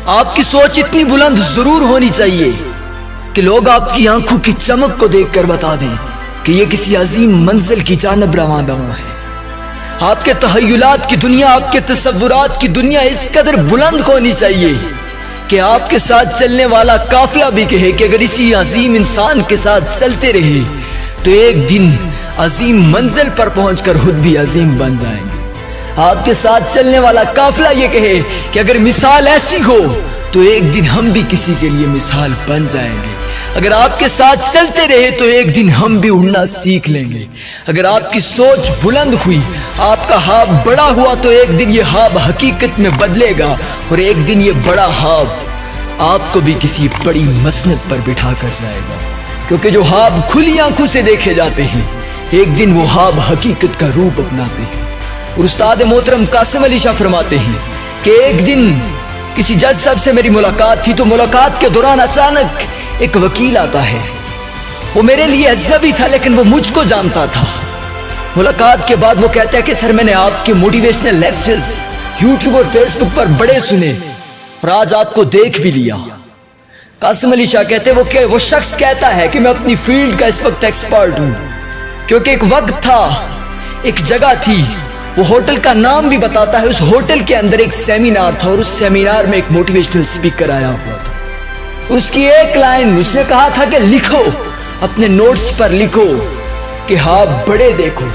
آپ کی سوچ اتنی بلند ضرور ہونی چاہیے کہ لوگ آپ کی آنکھوں کی چمک کو دیکھ کر بتا دیں کہ یہ کسی عظیم منزل کی جانب رواں ہے۔ آپ کے تخیلات کی دنیا، آپ کے تصورات کی دنیا اس قدر بلند ہونی چاہیے کہ آپ کے ساتھ چلنے والا قافلہ بھی کہے کہ اگر اسی عظیم انسان کے ساتھ چلتے رہے تو ایک دن عظیم منزل پر پہنچ کر خود بھی عظیم بن جائیں گے۔ آپ کے ساتھ چلنے والا قافلہ یہ کہے کہ اگر مثال ایسی ہو تو ایک دن ہم بھی کسی کے لیے مثال بن جائیں گے۔ اگر آپ کے ساتھ چلتے رہے تو ایک دن ہم بھی اڑنا سیکھ لیں گے۔ اگر آپ کی سوچ بلند ہوئی، آپ کا خواب بڑا ہوا تو ایک دن یہ خواب حقیقت میں بدلے گا، اور ایک دن یہ بڑا خواب آپ کو بھی کسی بڑی مسند پر بٹھا کر جائے گا، کیونکہ جو خواب کھلی آنکھوں سے دیکھے جاتے ہیں ایک دن وہ خواب حقیقت کا روپ اپناتے ہیں۔ اور استاد محترم قاسم علی شاہ فرماتے ہیں کہ ایک دن کسی جج صاحب سے میری ملاقات تھی، تو ملاقات کے دوران اچانک ایک وکیل آتا ہے۔ وہ میرے لیے اجنبی تھا لیکن وہ مجھ کو جانتا تھا۔ ملاقات کے بعد وہ کہتا ہے کہ سر میں نے آپ کے موٹیویشنل لیکچرز یوٹیوب اور فیس بک پر بڑے سنے اور آج آپ کو دیکھ بھی لیا۔ قاسم علی شاہ کہتے ہیں وہ شخص کہتا ہے کہ میں اپنی فیلڈ کا اس وقت ایکسپرٹ ہوں، کیونکہ ایک وقت تھا، ایک جگہ تھی، وہ ہوٹل کا نام بھی بتاتا ہے، اس ہوٹل کے اندر ایک سیمینار تھا اور اس سیمینار میں ایک موٹیویشنل اسپیکر آیا ہوا تھا۔ اس کی ایک لائن اس نے کہا تھا کہ لکھو، اپنے نوٹس پر لکھو کہ خواب بڑے دیکھو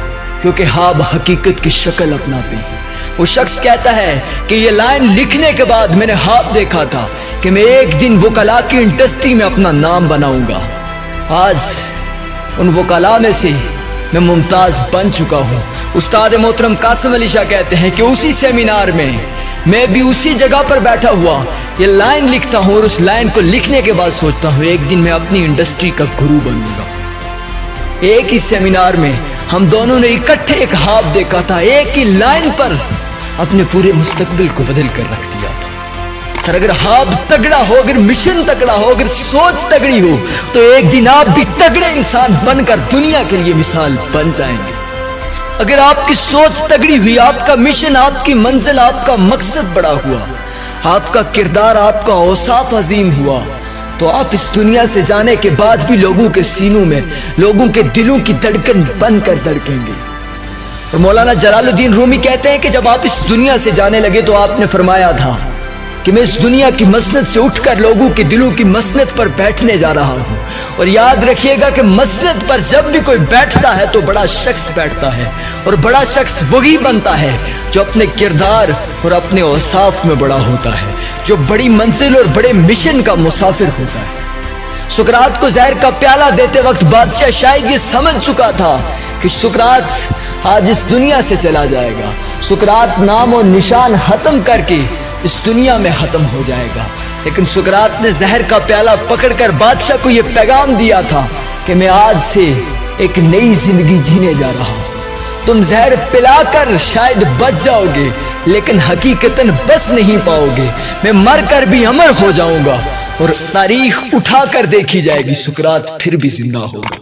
کیونکہ خواب حقیقت کی شکل اپناتے ہیں۔ وہ شخص کہتا ہے کہ یہ لائن لکھنے کے بعد میں نے خواب دیکھا تھا کہ میں ایک دن وکلا کی انڈسٹری میں اپنا نام بناؤں گا۔ آج ان وکلا میں سے میں ممتاز بن چکا ہوں۔ استاد محترم قاسم علی شاہ کہتے ہیں کہ اسی سیمینار میں بھی اسی جگہ پر بیٹھا ہوا یہ لائن لکھتا ہوں، اور اس لائن کو لکھنے کے بعد سوچتا ہوں ایک دن میں اپنی انڈسٹری کا گرو بنوں گا۔ ایک ہی سیمینار میں ہم دونوں نے اکٹھے ایک خواب دیکھا تھا، ایک ہی لائن پر اپنے پورے مستقبل کو بدل کر رکھ دیا تھا۔ سر اگر خواب تگڑا ہو، اگر مشن تگڑا ہو، اگر سوچ تگڑی ہو تو ایک دن آپ بھی تگڑے انسان بن کر دنیا کے لیے مثال بن جائیں گے۔ اگر آپ کی سوچ تگڑی ہوئی، آپ کا مشن، آپ کی منزل، آپ کا مقصد بڑا ہوا، آپ کا کردار، آپ کا اوصاف عظیم ہوا، تو آپ اس دنیا سے جانے کے بعد بھی لوگوں کے سینوں میں، لوگوں کے دلوں کی دھڑکن بن کر دھڑکیں گے۔ اور مولانا جلال الدین رومی کہتے ہیں کہ جب آپ اس دنیا سے جانے لگے تو آپ نے فرمایا تھا کہ میں اس دنیا کی مسند سے اٹھ کر لوگوں کے دلوں کی مسند پر بیٹھنے جا رہا ہوں، اور یاد رکھیے گا کہ مسند پر جب بھی کوئی بیٹھتا ہے تو بڑا شخص بیٹھتا ہے، اور بڑا شخص وہی بنتا ہے جو اپنے کردار اور اپنے اوصاف میں بڑا ہوتا ہے، جو بڑی منزل اور بڑے مشن کا مسافر ہوتا ہے۔ سقراط کو زہر کا پیالہ دیتے وقت بادشاہ شاید یہ سمجھ چکا تھا کہ سقراط آج اس دنیا سے چلا جائے گا، سقراط نام و نشان ختم کر کے اس دنیا میں ختم ہو جائے گا، لیکن سقراط نے زہر کا پیالہ پکڑ کر بادشاہ کو یہ پیغام دیا تھا کہ میں آج سے ایک نئی زندگی جینے جا رہا ہوں۔ تم زہر پلا کر شاید بچ جاؤ گے لیکن حقیقتاً بچ نہیں پاؤ گے، میں مر کر بھی امر ہو جاؤں گا، اور تاریخ اٹھا کر دیکھی جائے گی، سقراط پھر بھی زندہ ہوگا۔